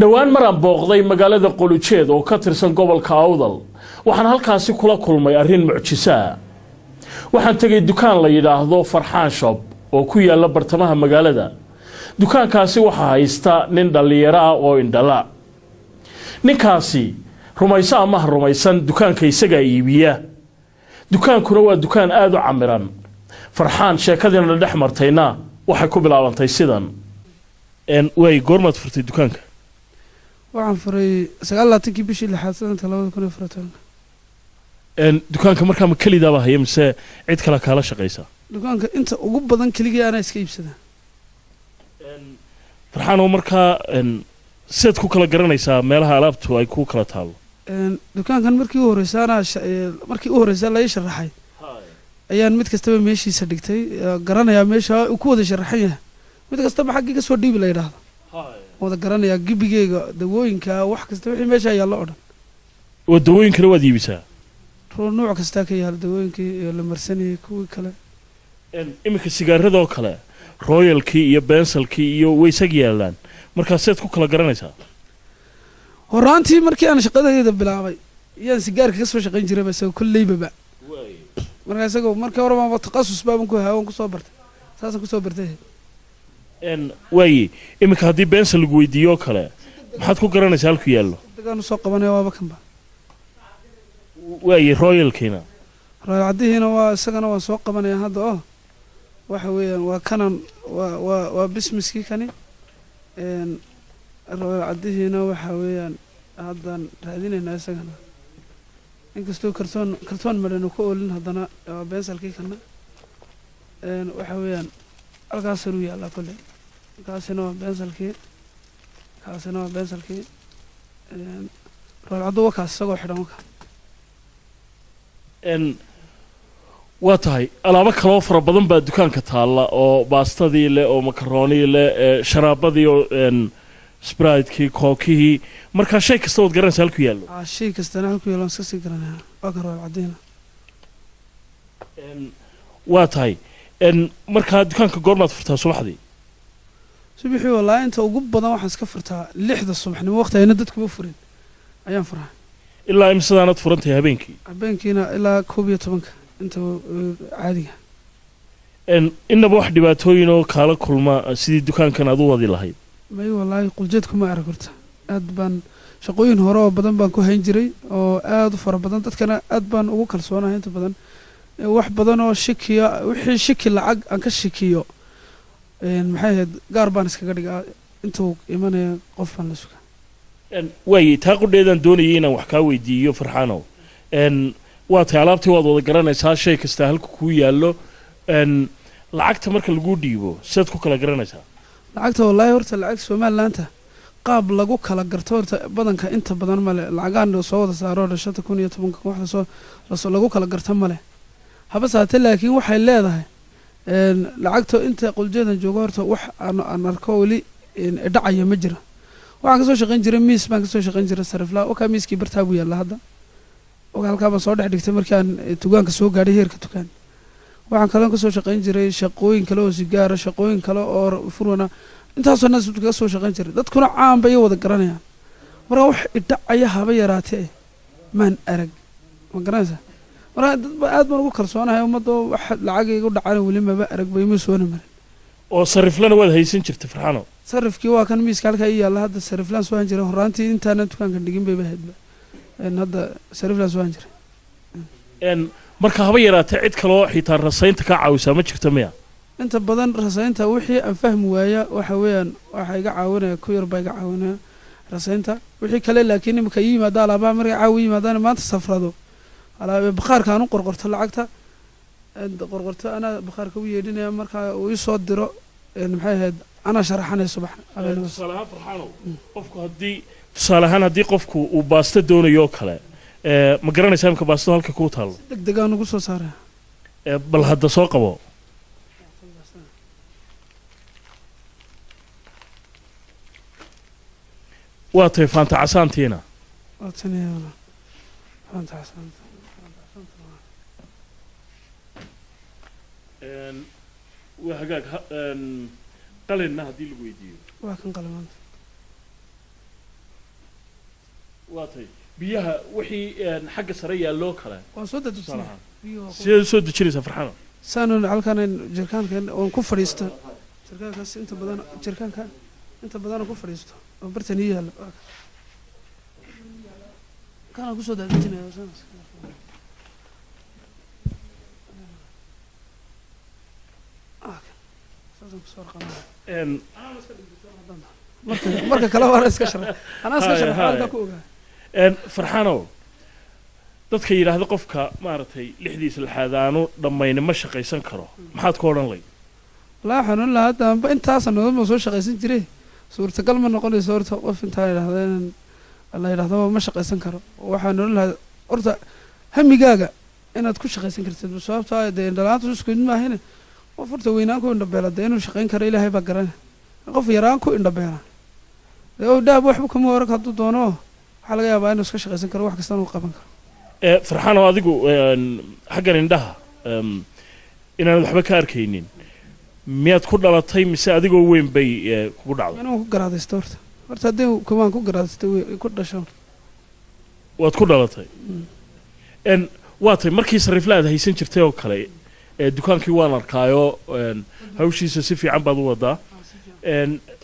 dhawaan maraan booqday magaalada Qulujeed oo ka tirsan gobolka Awdal waxaan halkaasi kula kulmay arrin mucjiso ah waxaan tagay dukaan la yiraahdo Farxaan Shop oo ku yaala bartamaha magaalada dukaankaasi waxa haysta nin dhalinyaro ah oo indhala ninkaasi rumaysa ama rumaysan dukaanka isaga iibiya dukaankuna waa dukaan aad u camiran Farxaan sheekadina dhex martayna waxay ku bilaabantay sidan way goormaad furtay dukaanka waxaan furay 9 bishii 6 sanadka 2014 dukaanka markaa ma kalidaaba haya mise cid kale kala shaqeysa dukaanka inta ugu badan kaliya ana iska iibsada Farxaan oo markaa sid ku kala garanaysaa meelaha alaabtu ay ku kala taalo dukaankan markii uu horeysay la sharaxay ayaan mid kastaba meeshiisa dhigtay garanaya meesha uu ku wada sharaxan yahay mid kastaba xaqii ka soo dhiib la yiraahdo wada garanaya gibigeyga dawooyinka wax kasta wixii meesha yaalo oo dhan wadooyinkana waad iibisaa nooc kasta ka yaal dawooyinkii la marsanay kuwi kale imika sigaarada oo kale royalkii iyo bensalkii iyo weysag yaalaan marka seed ku kala garanaysaa horaantii markii aan shaqadayda bilaabay yaan sigaarka ka soo shaqeyn jiray bas kulleeyba marka hore ma taqasus baaban ku haawan ku soo bartay saasan ku soo bartay way imika hadii bensal lagu weydiiyo kale maxaad ku garanaysaa halku yaalo dagaan soo qabanay waaba kanba way royalkiina royal cadiina waa isagana waan soo qabanay hadda waxa weeyaan waa kanan waa businesskii kani royal cadiina waxa weeyaan haddan raadinayna isagana inkastoo kartoon madano ku oolin haddana bensalkii kana waxa weeyaan halkaas uu yaala kulay kaasina waa bensalkii royal cadu wakaas isagoo xidhan waka waa tahay alaabo kale oo fara badan baa dukaanka taala oo baastadii leh oo macaroni leh sharaabadii oo Sprite-kii kookihii marka shay kasta wad garanaysaa halku yaalo shay kasta halku yaalo iska sii garanaya waa ka royal cadiina waa tahay marka dukaanka goormaad furtaa subaxdii subaxii wallahi inta ugu badan waxaan iska furtaa 6 subaxnimo waqti ayna dadku u furin ayaan furaa ilaa imsadaanad furantay habeenkiina ilaa 11 inta caadiga inaba wax dhibaatooyin oo kala kulma sidii dukaankan aad u wadi lahayd may wallahi Qulujeed kuma aragurta aad baan shaqooyin hore oo badan baan ku hayn jiray oo aad u fara badan dadkana aad baan ugu kalsoonahay inta badan wax badan oo shikiya wixii shiki lacag aan ka shikiyo maxay ahayd gaar baan iskaga dhigaa intuu imanaya qof baan la sugaa way taa qudheedan doonayay inaan wax ka weydiiyo Farxaanow waa tahay alaabtii waad wada garanaysaa shay kasta halku ku yaalo lacagta marka lagu dhiibo seed ku kala garanaysaa lacagta wallahi horta lacag Soomaalilaanta qaab lagu kala garto horta badanka inta badan male lacagaan soo wada saaro 2010 wax lagu kala garto male haba saate laakiin waxay leedahay lacagta inta Qulujeedan joogo horta wax aan arko wali dhacaya ma jiro waxaan ka soo shaqeyn jiray miis baan ka soo shaqeyn jiray sarifla oo ka miiskii bartaa buu yaala hadda oo halka ba soo dhex dhigtay markii aan dukaanka soo gaadhay heerka dukaan waxaan kale ka soo shaqeyn jiray shaqooyin kale oo sigaar shaqooyin kale oo furwana intaasoo naas ka soo shaqeyn jiray dadkuna caan bay wada garanayaan marka wax dhacaya haba yaraatee man arag ma garanaysaa marka dad aad baan ugu kalsoonahay ummadda wax lacag igu dhacay wali ma arag bay ma soo marin oo sariflana wada haysan jirtay Farxaano sarifkii waa kan miiska halka ay yaala hadda sariflaan soo han jiray horaantii intaana dukaanka dhigin bay bahayd hadda sariflaan soo han jiray marka haba yaraatee cid kale oo xitaa rasaynta ka caawisa ma jirto miya inta badan rasaynta wixii aan fahmi waaya waxa weeyaan waxa iga caawinaya ku yar bay iga caawinaya rasaynta wixii kale laakiin imka yimaada alaaba markay caawi yimaadaan maanta safrado alaaba bakhaarka aan u qorqorto lacagta qorqorto ana bakhaarka u yeedinaya marka uu soo diro maxay ahayd ana sharaxanay subax salaam Farxaanow qofku hadii qofku uu baasta doonayo kale ma garanaysaa imka baasto halka ku taalo degdeg aan ugu soo saaray bal hadda soo qabo waa tahay faanta casaantiina faanta casaanta وهجاك قلنا هذي الويديو واكن قلمان waatay biyaha wixii xagga sare yaallo kale waan soo dadajinaa sidee soo dejinaysaa farxano saanu halkan jirkaankan oo ku fadhiisto jirkaankaas inta badan jirkaanka inta badan ku fadhiisto oo bartan yaalo kana ku soo dadajinaa marka kale waa iska sharax ana iska sharax halka ku ogaa farxano dadka yiraahdo qofka maartay lixdiisa laxadaano dhamayna ma shaqaysan karo maxaad ku oran lay la xanuun la hadda intaas ma soo shaqaysan jiray suurtagal ma noqonayso horta qof inta yiraahdeen Allah yiraahdo ma shaqaysan karo waxaan oran lahaa horta hamigaaga inaad ku shaqaysan kartid sababtoo ah dhalaanta isku mid ma ahayna qof horta weynaan ku indhabeelada inuu shaqayn karo Ilaahay baa garanay qof yaraan ku indhabeela oo daab waxba kuma waran haduu doono waxa laga yaabaa inuu iska shaqaysan karo wax kasta uu qaban karo farxano adigu xaggan indhaha inaan waxba ka arkaynin miyaad ku dhalatay mise adigoo weyn bay kugu dhacday inuu ku garaadaysto horta hadii kumaan ku garaadaysto ku dhasho waad ku dhalatay waatay markii sariflaad haysan jirtay oo kale dukaankii waan arkaayo hawshiisa si fiican baad u wadaa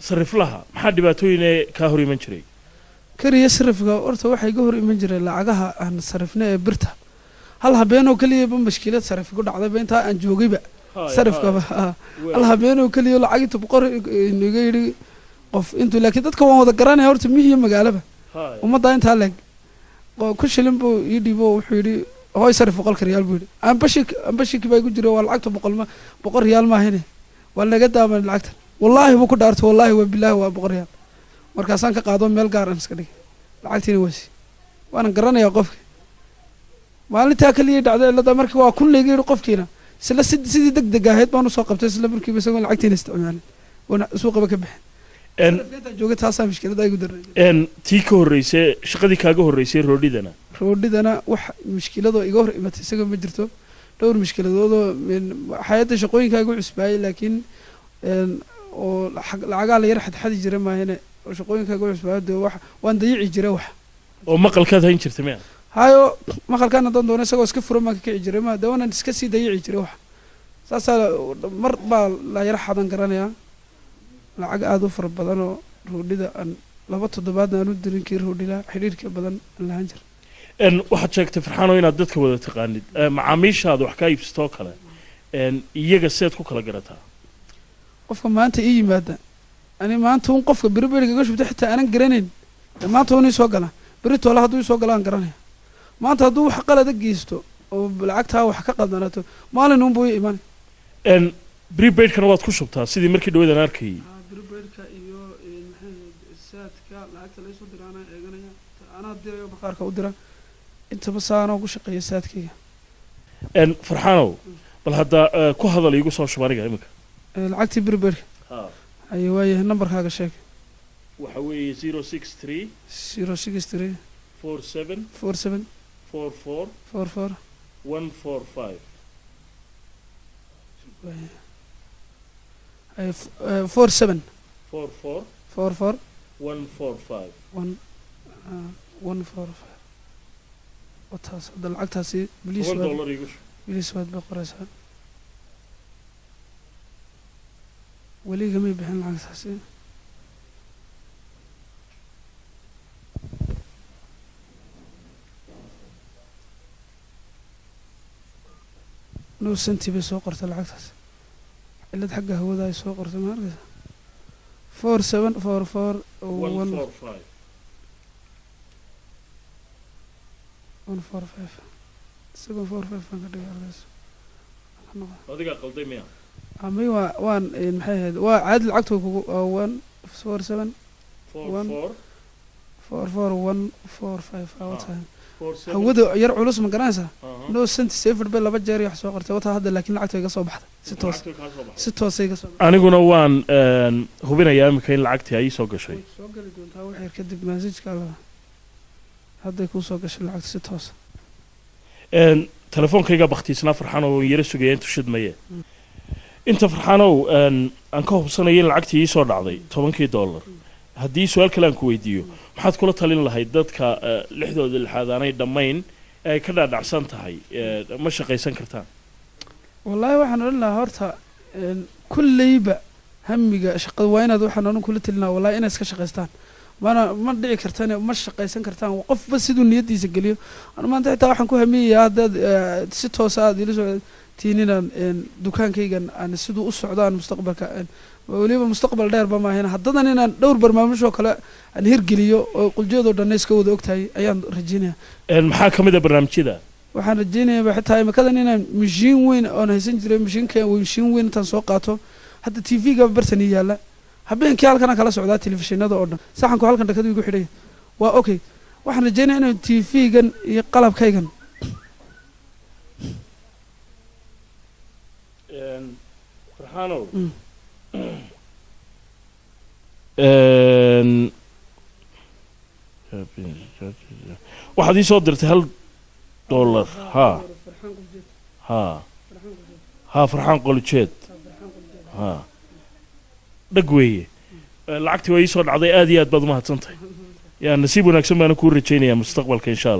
sariflaha maxaa dhibaatooyin ka hor iman jiray kariya sarifka horta waxa iga hor iman jiray lacagaha aan sarifna ee birta hal habeenoo kaliya ba mushkilad sarif ku dhacday inta aan joogayba sarifka hal habeenoo kaliya lacag inta boqor inaga yiri qof intuu laakiin dadka waan wada garanay horta mihiyo magaalaba umada inta lag ku shilin buu ii dhibo wuxuu yiri هاي صرف بقول ريال بيد أنا بشيك بيجو جري والعقد بقول ريال ما هنا ولا قد من العقد والله هو كده أرت والله وبالله وبقول ريال مركزان كقاضون ميل قارن سكري العقد نوسي وأنا قرنا يا قف ما اللي تأكل يدعى إلا ده مركب وكل يجي يقف كينا سلا سيد دق هيد ما نسوق بتسلا مركب بس يقول العقد نستعمل وأنا سوق بكبح إن جوجت هاسا مش كده ده يقدر إن تيكو الرئيسة شقدي كاجو الرئيسة رودي دنا roodhidana wax mushkilado iga hor imatay isaga ma jirto dhowr mushkiladoodo hay'adda shaqooyinkaaga cusbay laakiin oo lacaga la yar xad jiray ma ahna shaqooyinkaaga cusbay wax waan dayici jiray wax oo maqalkaad hayn jirtay ma hayo maqalkan hadan doona isagoo iska furo ma ka jiray ma dawana iska sii dayici jiray wax saasa mar ba la yar xadan garanaya lacag aad u far badan oo roodhida aan laba toddobaad aan u dirinkii roodhila xiriirka badan lahaan jiray waxaad sheegtay farxano inaad dadka wada taqaanid macaamiishaada wax ka iibsato kale iyaga seed ku kala garataa qofka maanta ii yimaada ani maanta un qofka beriberiga ga shubtay xitaa aanan garanayn maanta uu soo gala berito la haduu soo galaan garanaya maanta haduu wax qalad geysto oo lacagta wax ka qaldanato maalin un buu iimaan prepaid kana waad ku shubtaa sidii markii dhawadan arkay prepaidka iyo saadka lacagta la soo diraana eeganaya ana dirayo bakhaarka u dira inta basaano ugu shaqeeyo saadkiga farxano bal hadda ku hadal igu soo shubaniga imika lacagtii berberka ay waayahay numberkaaga sheeg waxa weeye 063 063 47 47 44 44 145 ay 47 44 44 145 145 وتاس هذا العقد بليس $1 يقول بليس واد بقرصها ولي جميع بحن العقد نو سنتي بسوق قرط العقد اللي حقه هو ذا يسوق قرط ما أرجع 4744 145 145 745 فان كدي أرجع هذا قلدي مياه أمي وان محيد وعاد العقد 147 44 145 أوتها هو ده يرعى لص من جنازة نو سنت سيفر بلا بجاري يحسوا قرته وتها هذا لكن العقد يقصوا بحد ستوس يقصوا أنا قلنا وان هو بينا يا مكين العقد هاي سوق شيء سوق اللي دون تاوي حير كدب مازج قال هذا يكون سوق الشيء العقد ستوس تلفون كيجا بختيسنا فرحانو يرسو جاين تشد مية أنت فرحانو أنكو بصنا ين العقد يسوى العضي $10 haddii su-aal kale aan ku weydiiyo maxaad kula talin lahayd dadka lixdooda lixaad aanay dhammayn ee ay ka dhaadhacsan tahay ma shaqaysan kartaan wallaahi waxaan odhan lahaa horta kulleyba hamiga shaqada waa inaad waxaan odhan kula talinaa wallahi inay iska shaqaystaan ma dhici kartaan ma shaqaysan kartaan qofba siduu niyadiisa geliyo maanta xitaa waxaan ku hamiyayaa haddaad si toosa aad ila soo tiininaan dukaankaygan aan siduu u socdaan mustaqbalka weliba mustaqbal dheerba maahayn haddadan inaan dhowr barnaamijoo kale aan hirgeliyo oo quljiyadoo dhanna iska wada ogtahay ayaan rajeynayaa maxaa ka mid a barnaamijyada waxaan rajeynayaa xitaa imikadan inaan mashiin weyn oon haysan jiray mashiin weyn intaan soo qaato hadda tv-ga bartani yaalla habeenkii halkana kala socdaa telefishinada oo dhan saxanku halkan dhakadu igu xidhay waa okay waxaan rajeynayaa inaan tv-gan iyo qalabkaygan farxaanow waxaad ii soo dirtay $1 ها فرحان قلوجيد ها dhag weeye lacagtii way soo dhacday aad iyo aad baad u mahadsantahay yaa nasiib wanaagsan baan ku rajeynayaa mustaqbalka insha Allah